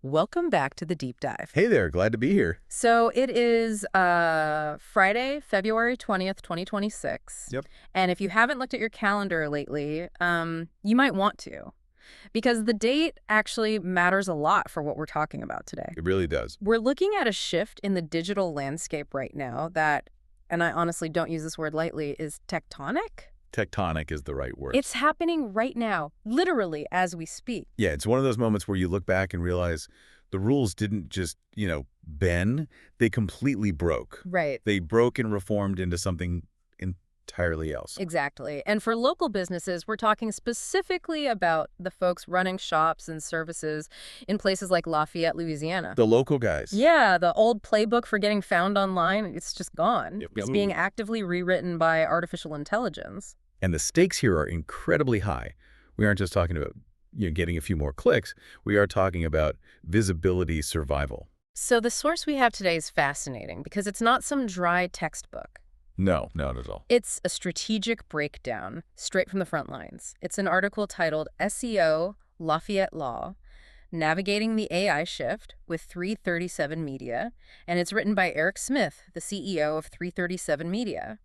Welcome back to the deep dive. Hey there, glad to be here. So it is Friday, February 20th, 2026. Yep. And if you haven't looked at your calendar lately, you might want to, because the date actually matters a lot for what we're talking about today. It really does. We're looking at a shift in the digital landscape right now that, and I honestly don't use this word lightly, is tectonic. Tectonic is the right word. It's happening right now, literally as we speak. Yeah, it's one of those moments where you look back and realize the rules didn't just, bend. They completely broke. Right. They broke and reformed into something entirely else. Exactly. And for local businesses, we're talking specifically about the folks running shops and services in places like Lafayette, Louisiana. The local guys. Yeah, the old playbook for getting found online, it's just gone. Yep. It's being actively rewritten by artificial intelligence. And the stakes here are incredibly high. We aren't just talking about getting a few more clicks. We are talking about visibility survival. So the source we have today is fascinating because it's not some dry textbook. No, not at all. It's a strategic breakdown straight from the front lines. It's an article titled SEO Lafayette Law, Navigating the AI Shift with 337 Media, and it's written by Eric Smith, the CEO of 337 Media.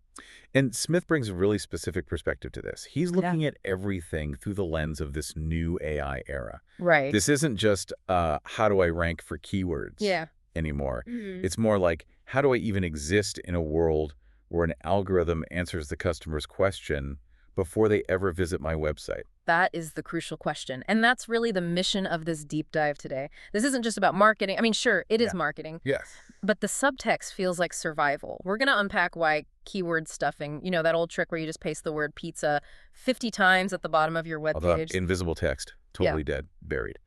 And Smith brings a really specific perspective to this. He's looking at everything through the lens of this new AI era. Right. This isn't just how do I rank for keywords anymore. It's more like how do I even exist in a world where an algorithm answers the customer's question before they ever visit my website? That is the crucial question. And that's really the mission of this deep dive today. This isn't just about marketing. I mean, sure, it is marketing. Yes. But the subtext feels like survival. We're going to unpack why keyword stuffing, that old trick where you just paste the word pizza 50 times at the bottom of your webpage. Invisible text, totally dead, buried.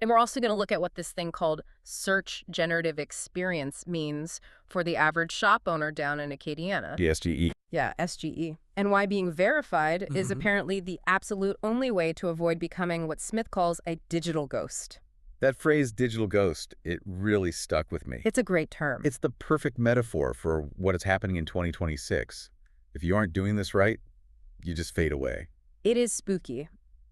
And we're also going to look at what this thing called search generative experience means for the average shop owner down in Acadiana. The SGE. Yeah, SGE. And why being verified is apparently the absolute only way to avoid becoming what Smith calls a digital ghost. That phrase, digital ghost, it really stuck with me. It's a great term. It's the perfect metaphor for what is happening in 2026. If you aren't doing this right, you just fade away. It is spooky.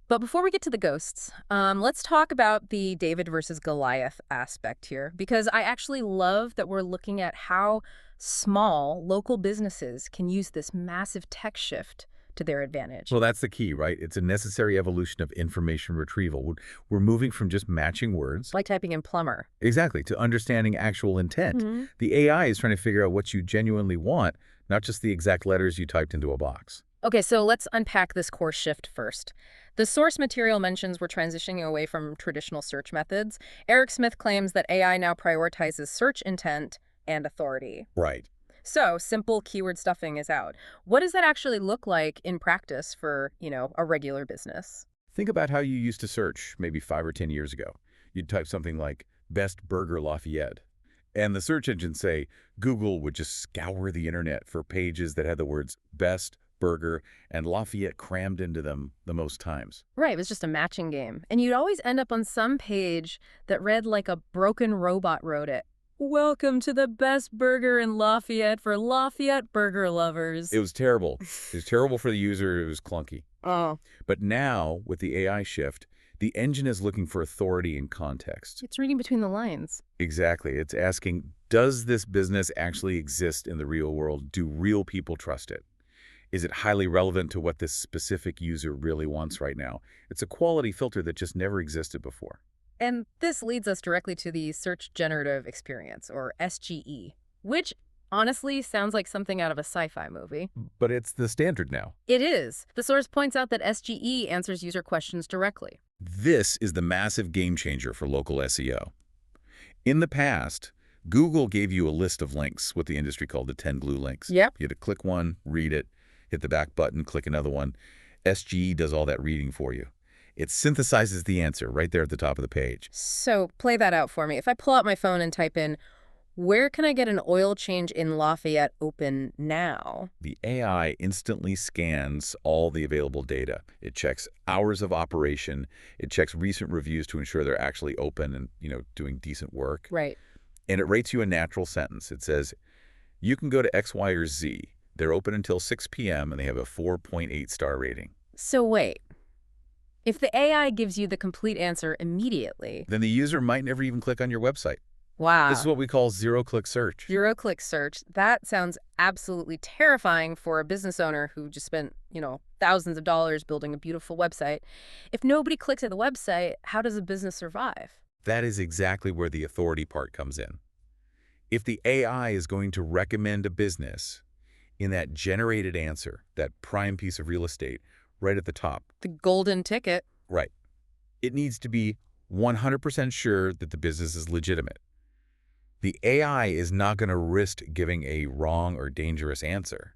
But before we get to the ghosts, let's talk about the David versus Goliath aspect here, because I actually love that we're looking at how small local businesses can use this massive tech shift to their advantage. Well, that's the key, right? It's a necessary evolution of information retrieval. We're moving from just matching words. Like typing in plumber. Exactly, to understanding actual intent. The AI is trying to figure out what you genuinely want, not just the exact letters you typed into a box. Okay, so let's unpack this core shift first. The source material mentions we're transitioning away from traditional search methods. Eric Smith claims that AI now prioritizes search intent and authority. Right. So simple keyword stuffing is out. What does that actually look like in practice for, a regular business? Think about how you used to search maybe 5 or 10 years ago. You'd type something like Best Burger Lafayette. And the search engine, say, Google, would just scour the internet for pages that had the words Best Burger and Lafayette crammed into them the most times. Right, it was just a matching game. And you'd always end up on some page that read like a broken robot wrote it. Welcome to the best burger in Lafayette for Lafayette burger lovers. It was terrible. It was terrible for the user. It was clunky. Oh. But now, with the AI shift, the engine is looking for authority and context. It's reading between the lines. Exactly. It's asking, does this business actually exist in the real world? Do real people trust it? Is it highly relevant to what this specific user really wants right now? It's a quality filter that just never existed before. And this leads us directly to the Search Generative Experience, or SGE, which honestly sounds like something out of a sci-fi movie. But it's the standard now. It is. The source points out that SGE answers user questions directly. This is the massive game changer for local SEO. In the past, Google gave you a list of links, what the industry called the 10 glue links. Yep. You had to click one, read it, hit the back button, click another one. SGE does all that reading for you. It synthesizes the answer right there at the top of the page. So play that out for me. If I pull out my phone and type in, where can I get an oil change in Lafayette open now? The AI instantly scans all the available data. It checks hours of operation. It checks recent reviews to ensure they're actually open and, doing decent work. Right. And it rates you a natural sentence. It says, you can go to X, Y, or Z. They're open until 6 p.m. and they have a 4.8 star rating. So wait. If the AI gives you the complete answer immediately, Then the user might never even click on your website. This is wow, what we call zero-click search. zero-click search, that sounds absolutely terrifying for a business owner who just spent, thousands of dollars building a beautiful website. If nobody clicks at the website, how does a business survive? That is exactly where the authority part comes in. If the AI is going to recommend a business in that generated answer, that prime piece of real estate right at the top, The golden ticket. right, it needs to be 100% sure that the business is legitimate. The AI is not going to risk giving a wrong or dangerous answer.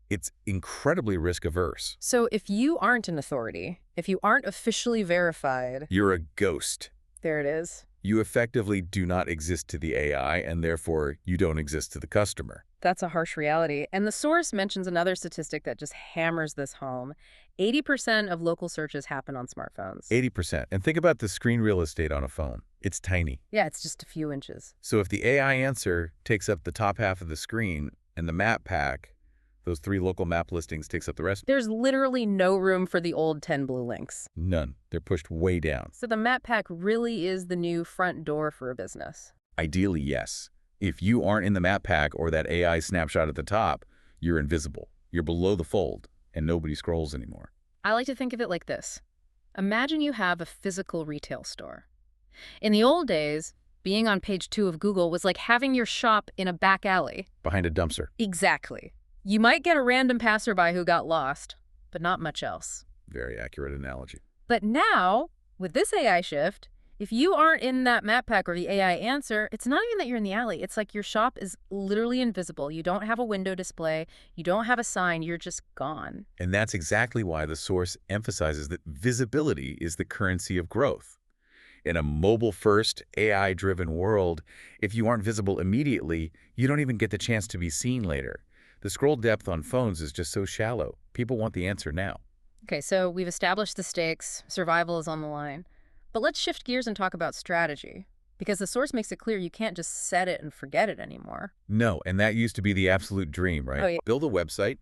It's incredibly risk-averse. So if you aren't an authority, if you aren't officially verified, You're a ghost. there it is. You effectively do not exist to the AI, and therefore you don't exist to the customer. That's a harsh reality. And the source mentions another statistic that just hammers this home. 80% of local searches happen on smartphones. 80%. And think about the screen real estate on a phone. It's tiny. Yeah, it's just a few inches. So if the AI answer takes up the top half of the screen and the map pack, those 3 local map listings, takes up the rest, There's literally no room for the old 10 blue links. none. They're pushed way down. So the map pack really is the new front door for a business. Ideally, yes. If you aren't in the map pack or that AI snapshot at the top, you're invisible. You're below the fold, and nobody scrolls anymore. I like to think of it like this. Imagine you have a physical retail store. In the old days, being on page 2 of Google was like having your shop in a back alley. Behind a dumpster. Exactly. You might get a random passerby who got lost, but not much else. Very accurate analogy. But now, with this AI shift, if you aren't in that map pack or the AI answer, it's not even that you're in the alley. It's like your shop is literally invisible. You don't have a window display. You don't have a sign. You're just gone. And that's exactly why the source emphasizes that visibility is the currency of growth. In a mobile-first, AI-driven world, if you aren't visible immediately, you don't even get the chance to be seen later. The scroll depth on phones is just so shallow. People want the answer now. Okay, so we've established the stakes. Survival is on the line. But let's shift gears and talk about strategy. Because the source makes it clear you can't just set it and forget it anymore. No, and that used to be the absolute dream, right? Oh, yeah. Build a website,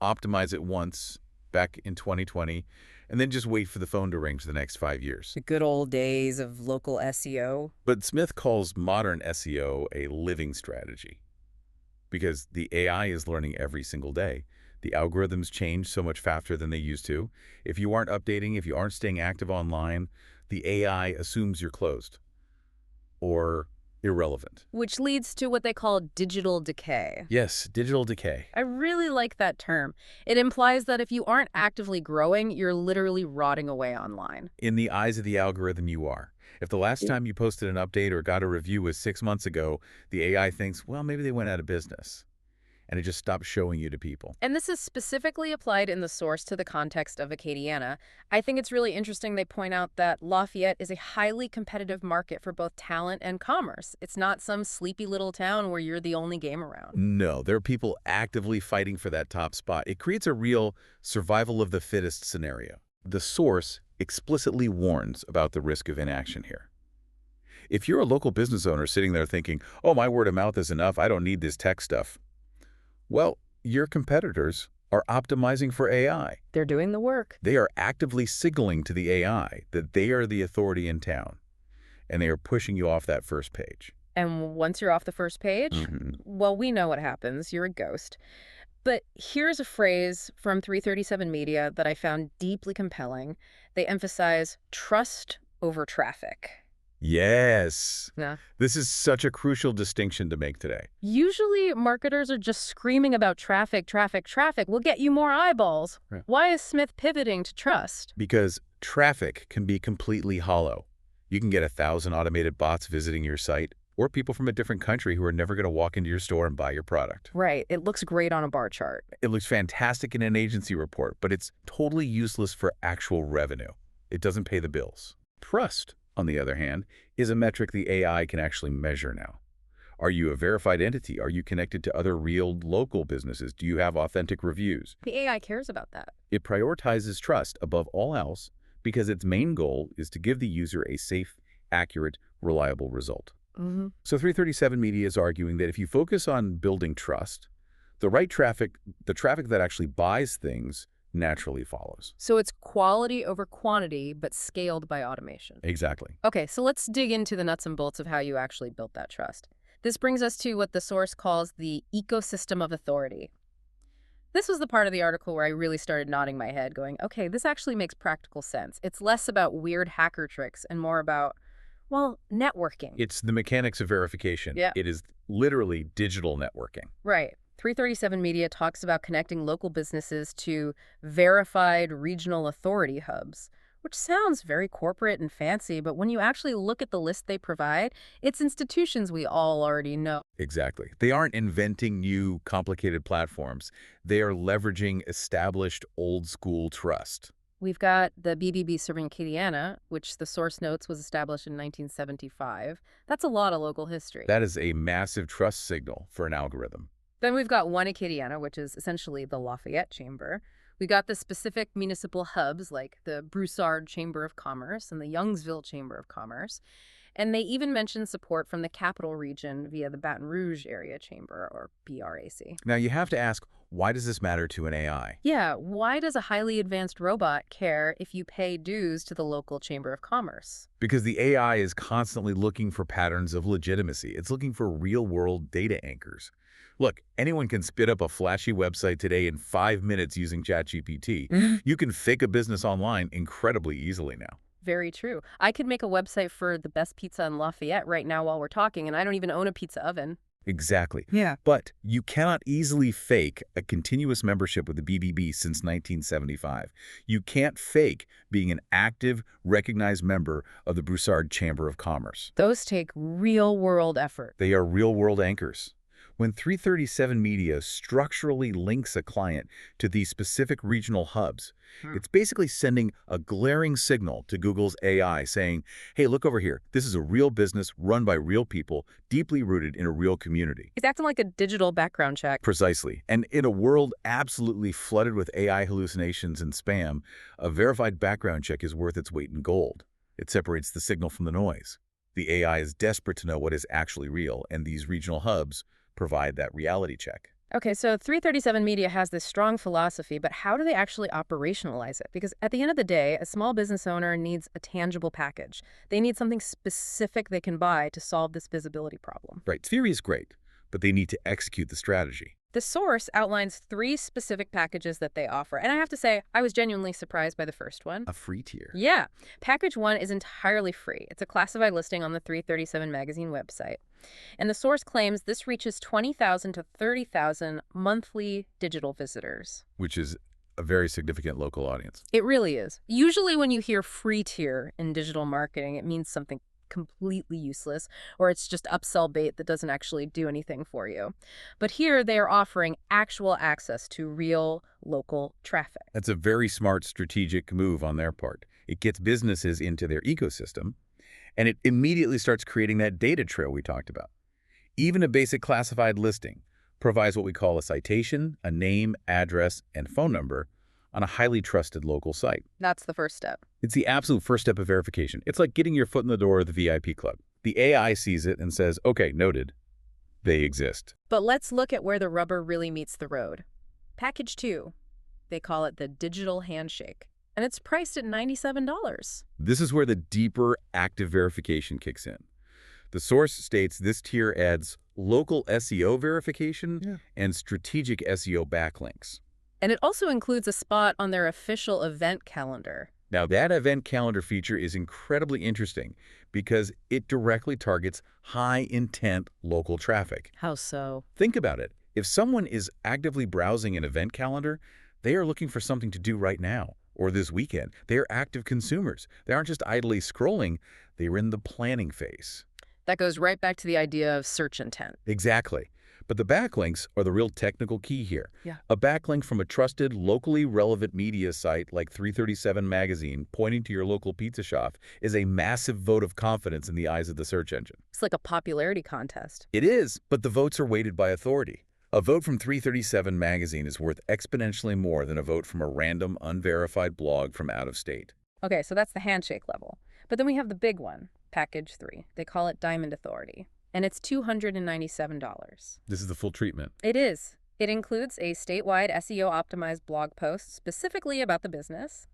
optimize it once back in 2020, and then just wait for the phone to ring for the next 5 years. The good old days of local SEO. But Smith calls modern SEO a living strategy because the AI is learning every single day. The algorithms change so much faster than they used to. If you aren't updating, if you aren't staying active online, the AI assumes you're closed or irrelevant. Which leads to what they call digital decay. Yes, digital decay. I really like that term. It implies that if you aren't actively growing, you're literally rotting away online. In the eyes of the algorithm, you are. If the last time you posted an update or got a review was 6 months ago, the AI thinks, well, maybe they went out of business. And it just stops showing you to people. And this is specifically applied in the source to the context of Acadiana. I think it's really interesting they point out that Lafayette is a highly competitive market for both talent and commerce. It's not some sleepy little town where you're the only game around. No, there are people actively fighting for that top spot. It creates a real survival of the fittest scenario. The source explicitly warns about the risk of inaction here. If you're a local business owner sitting there thinking, oh, my word of mouth is enough, I don't need this tech stuff. Well, your competitors are optimizing for AI. They're doing the work. They are actively signaling to the AI that they are the authority in town, and they are pushing you off that first page. And once you're off the first page, well, we know what happens. You're a ghost. But here's a phrase from 337 Media that I found deeply compelling. They emphasize trust over traffic. Yes. Yeah. This is such a crucial distinction to make today. Usually, marketers are just screaming about traffic, traffic, traffic. We'll get you more eyeballs. Right. Why is Smith pivoting to trust? Because traffic can be completely hollow. You can get 1,000 automated bots visiting your site, or people from a different country who are never going to walk into your store and buy your product. Right. It looks great on a bar chart. It looks fantastic in an agency report, but it's totally useless for actual revenue. It doesn't pay the bills. Trust, on the other hand, is a metric the AI can actually measure now. Are you a verified entity? Are you connected to other real local businesses? Do you have authentic reviews? The AI cares about that. It prioritizes trust above all else because its main goal is to give the user a safe, accurate, reliable result. So 337 Media is arguing that if you focus on building trust, the right traffic, the traffic that actually buys things, naturally follows. So it's quality over quantity, but scaled by automation. Exactly. Okay, so let's dig into the nuts and bolts of how you actually built that trust. This brings us to what the source calls the ecosystem of authority. This was the part of the article where I really started nodding my head, going, okay, this actually makes practical sense. It's less about weird hacker tricks and more about, well, networking. It's the mechanics of verification. Yeah. It is literally digital networking. Right. 337 Media talks about connecting local businesses to verified regional authority hubs, which sounds very corporate and fancy, but when you actually look at the list they provide, it's institutions we all already know. Exactly. They aren't inventing new, complicated platforms. They are leveraging established, old-school trust. We've got the BBB serving Acadiana, which the source notes was established in 1975. That's a lot of local history. That is a massive trust signal for an algorithm. Then we've got One Acadiana, which is essentially the Lafayette Chamber. We got the specific municipal hubs like the Broussard Chamber of Commerce and the Youngsville Chamber of Commerce. And they even mentioned support from the Capital Region via the Baton Rouge Area Chamber, or BRAC. Now, you have to ask, why does this matter to an AI? Yeah, why does a highly advanced robot care if you pay dues to the local Chamber of Commerce? Because the AI is constantly looking for patterns of legitimacy. It's looking for real-world data anchors. Look, anyone can spit up a flashy website today in 5 minutes using ChatGPT. You can fake a business online incredibly easily now. Very true. I could make a website for the best pizza in Lafayette right now while we're talking, and I don't even own a pizza oven. Exactly. Yeah. But you cannot easily fake a continuous membership with the BBB since 1975. You can't fake being an active, recognized member of the Broussard Chamber of Commerce. Those take real-world effort. They are real-world anchors. When 337 Media structurally links a client to these specific regional hubs, it's basically sending a glaring signal to Google's AI saying, hey, look over here. This is a real business run by real people, deeply rooted in a real community. It's acting like a digital background check. Precisely. And in a world absolutely flooded with AI hallucinations and spam, a verified background check is worth its weight in gold. It separates the signal from the noise. The AI is desperate to know what is actually real, and these regional hubs provide that reality check. Okay, so 337 Media has this strong philosophy, but how do they actually operationalize it? Because at the end of the day, a small business owner needs a tangible package. They need something specific they can buy to solve this visibility problem. Right. Theory is great, but they need to execute the strategy. The source outlines 3 specific packages that they offer, and I have to say, I was genuinely surprised by the first one. A free tier. Yeah. Package 1 is entirely free. It's a classified listing on the 337 magazine website. And the source claims this reaches 20,000 to 30,000 monthly digital visitors. Which is a very significant local audience. It really is. Usually when you hear free tier in digital marketing, it means something completely useless, or it's just upsell bait that doesn't actually do anything for you. But here they are offering actual access to real local traffic. That's a very smart strategic move on their part. It gets businesses into their ecosystem, and it immediately starts creating that data trail we talked about. Even a basic classified listing provides what we call a citation, a name, address, and phone number on a highly trusted local site. That's the first step. It's the absolute first step of verification. It's like getting your foot in the door of the VIP club. The AI sees it and says, okay, noted, they exist. But let's look at where the rubber really meets the road. Package 2. They call it the Digital Handshake, and it's priced at $97. This is where the deeper active verification kicks in. The source states this tier adds local SEO verification and strategic SEO backlinks. And it also includes a spot on their official event calendar. Now, that event calendar feature is incredibly interesting because it directly targets high-intent local traffic. How so? Think about it. If someone is actively browsing an event calendar, they are looking for something to do right now or this weekend. They are active consumers. They aren't just idly scrolling. They are in the planning phase. That goes right back to the idea of search intent. Exactly. But the backlinks are the real technical key here. Yeah. A backlink from a trusted, locally relevant media site like 337 Magazine pointing to your local pizza shop is a massive vote of confidence in the eyes of the search engine. It's like a popularity contest. It is, but the votes are weighted by authority. A vote from 337 Magazine is worth exponentially more than a vote from a random, unverified blog from out of state. Okay, so that's the handshake level. But then we have the big one, Package 3. They call it Diamond Authority. And it's $297. This is the full treatment. It is. It includes a statewide SEO-optimized blog post specifically about the business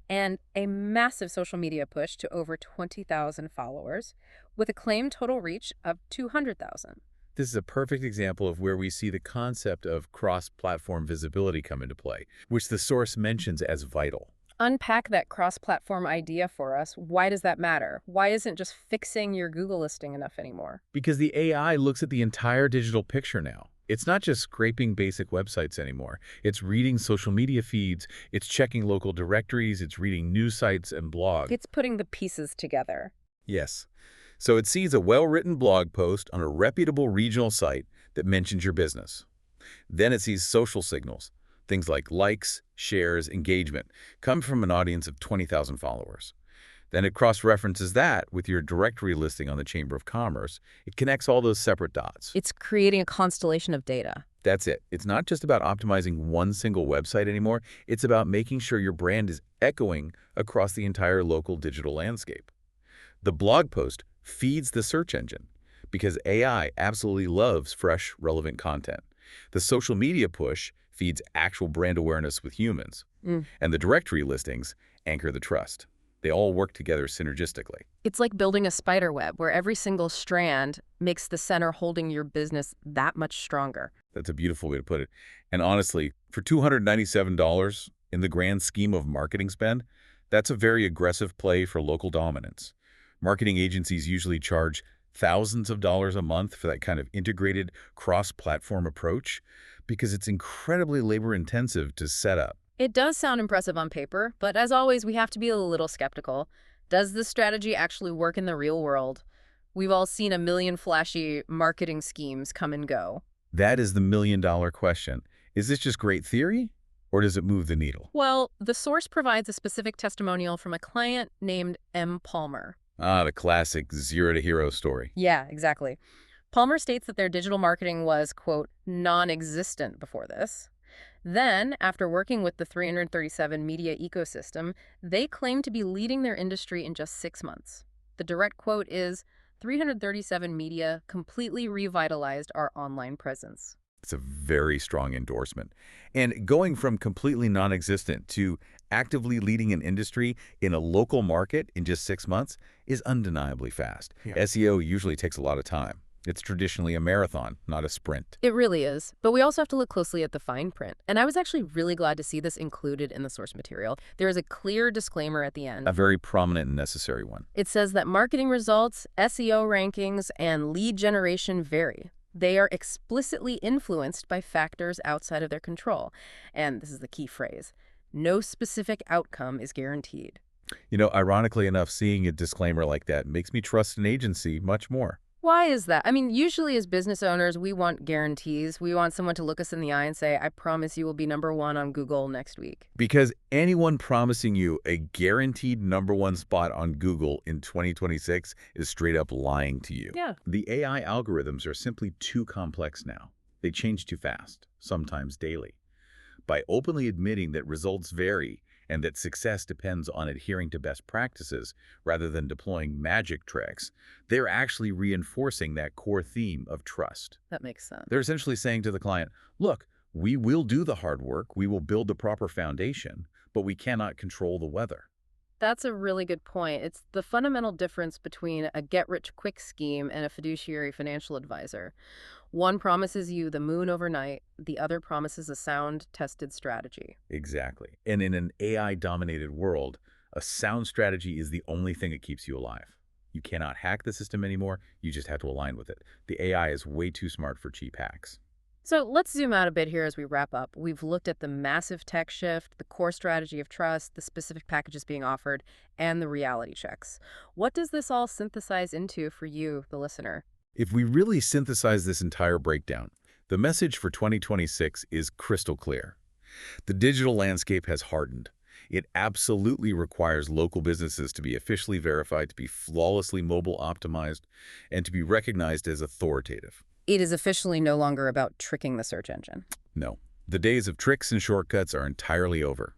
and a massive social media push to over 20,000 followers with a claimed total reach of 200,000. This is a perfect example of where we see the concept of cross-platform visibility come into play, which the source mentions as vital. Unpack that cross-platform idea for us. Why does that matter? Why isn't just fixing your Google listing enough anymore? Because the AI looks at the entire digital picture now. It's not just scraping basic websites anymore. It's reading social media feeds, it's checking local directories, it's reading news sites and blogs. It's putting the pieces together. Yes. So it sees a well-written blog post on a reputable regional site that mentions your business. Then it sees social signals, things like likes, shares, engagement, come from an audience of 20,000 followers. Then it cross-references that with your directory listing on the Chamber of Commerce. It connects all those separate dots. It's creating a constellation of data. That's it. It's not just about optimizing one single website anymore. It's about making sure your brand is echoing across the entire local digital landscape. The blog post feeds the search engine because AI absolutely loves fresh, relevant content. The social media push feeds actual brand awareness with humans. And the directory listings anchor the trust. They all work together synergistically. It's like building a spider web where every single strand makes the center holding your business that much stronger. That's a beautiful way to put it. And honestly, for $297 in the grand scheme of marketing spend, that's a very aggressive play for local dominance. Marketing agencies usually charge thousands of dollars a month for that kind of integrated cross-platform approach because it's incredibly labor-intensive to set up. It does sound impressive on paper, but as always, we have to be a little skeptical. Does this strategy actually work in the real world? We've all seen a million flashy marketing schemes come and go. That is the million-dollar question. Is this just great theory, or does it move the needle? Well, the source provides a specific testimonial from a client named M. Palmer. Ah, the classic zero-to-hero story. Yeah, exactly. Palmer states that their digital marketing was, quote, non-existent before this. Then, after working with the 337 media ecosystem, they claim to be leading their industry in just 6 months. The direct quote is, 337 media completely revitalized our online presence. It's a very strong endorsement. And going from completely non-existent to actively leading an industry in a local market in just 6 months is undeniably fast. Yeah. SEO usually takes a lot of time. It's traditionally a marathon, not a sprint. It really is, but we also have to look closely at the fine print. And I was actually really glad to see this included in the source material. There is a clear disclaimer at the end. A very prominent and necessary one. It says that marketing results, SEO rankings, and lead generation vary. They are explicitly influenced by factors outside of their control. And this is the key phrase. No specific outcome is guaranteed. You know, ironically enough, seeing a disclaimer like that makes me trust an agency much more. Why is that? I mean, usually as business owners, we want guarantees. We want someone to look us in the eye and say, I promise you will be #1 on Google next week. Because anyone promising you a guaranteed #1 spot on Google in 2026 is straight up lying to you. Yeah. The AI algorithms are simply too complex now. They change too fast, sometimes daily. By openly admitting that results vary and that success depends on adhering to best practices rather than deploying magic tricks, they're actually reinforcing that core theme of trust. That makes sense. They're essentially saying to the client, look, we will do the hard work, we will build the proper foundation, but we cannot control the weather. That's a really good point. It's the fundamental difference between a get-rich-quick scheme and a fiduciary financial advisor. One promises you the moon overnight, the other promises a sound, tested strategy. Exactly. And in an AI-dominated world, a sound strategy is the only thing that keeps you alive. You cannot hack the system anymore, you just have to align with it. The AI is way too smart for cheap hacks. So let's zoom out a bit here as we wrap up. We've looked at the massive tech shift, the core strategy of trust, the specific packages being offered, and the reality checks. What does this all synthesize into for you, the listener? If we really synthesize this entire breakdown, the message for 2026 is crystal clear. The digital landscape has hardened. It absolutely requires local businesses to be officially verified, to be flawlessly mobile optimized, and to be recognized as authoritative. It is officially no longer about tricking the search engine. No, the days of tricks and shortcuts are entirely over.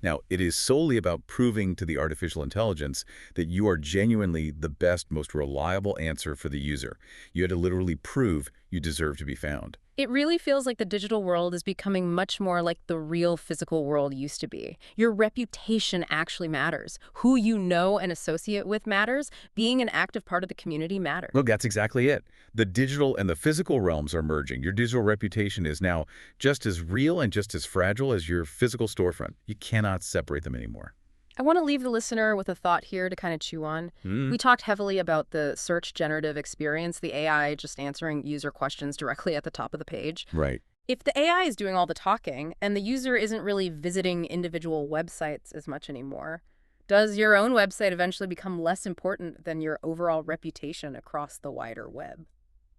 Now, it is solely about proving to the artificial intelligence that you are genuinely the best, most reliable answer for the user. You had to literally prove you deserve to be found. It really feels like the digital world is becoming much more like the real physical world used to be. Your reputation actually matters. Who you know and associate with matters. Being an active part of the community matters. Look, that's exactly it. The digital and the physical realms are merging. Your digital reputation is now just as real and just as fragile as your physical storefront. You cannot separate them anymore. I want to leave the listener with a thought here to kind of chew on. We talked heavily about the search generative experience, the AI just answering user questions directly at the top of the page. Right. If the AI is doing all the talking and the user isn't really visiting individual websites as much anymore, does your own website eventually become less important than your overall reputation across the wider web?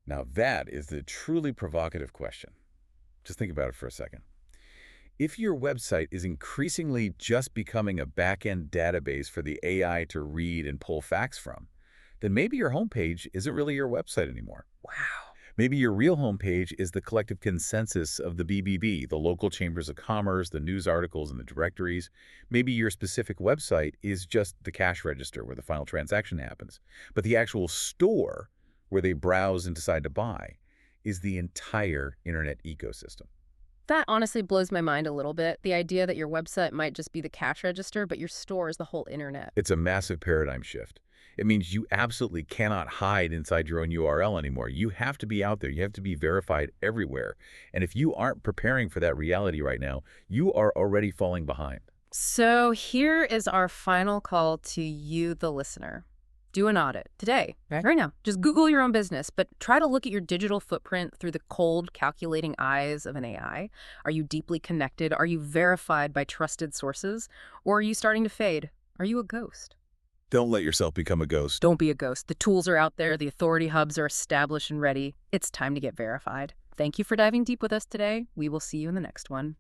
Now that is the truly provocative question. Just think about it for a second. If your website is increasingly just becoming a back-end database for the AI to read and pull facts from, then maybe your homepage isn't really your website anymore. Wow. Maybe your real homepage is the collective consensus of the BBB, the local chambers of commerce, the news articles, and the directories. Maybe your specific website is just the cash register where the final transaction happens. But the actual store where they browse and decide to buy is the entire internet ecosystem. That honestly blows my mind a little bit. The idea that your website might just be the cash register, but your store is the whole internet. It's a massive paradigm shift. It means you absolutely cannot hide inside your own URL anymore. You have to be out there. You have to be verified everywhere. And if you aren't preparing for that reality right now, you are already falling behind. So here is our final call to you, the listener. Do an audit today, right now. Just Google your own business, but try to look at your digital footprint through the cold, calculating eyes of an AI. Are you deeply connected? Are you verified by trusted sources? Or are you starting to fade? Are you a ghost? Don't let yourself become a ghost. Don't be a ghost. The tools are out there. The authority hubs are established and ready. It's time to get verified. Thank you for diving deep with us today. We will see you in the next one.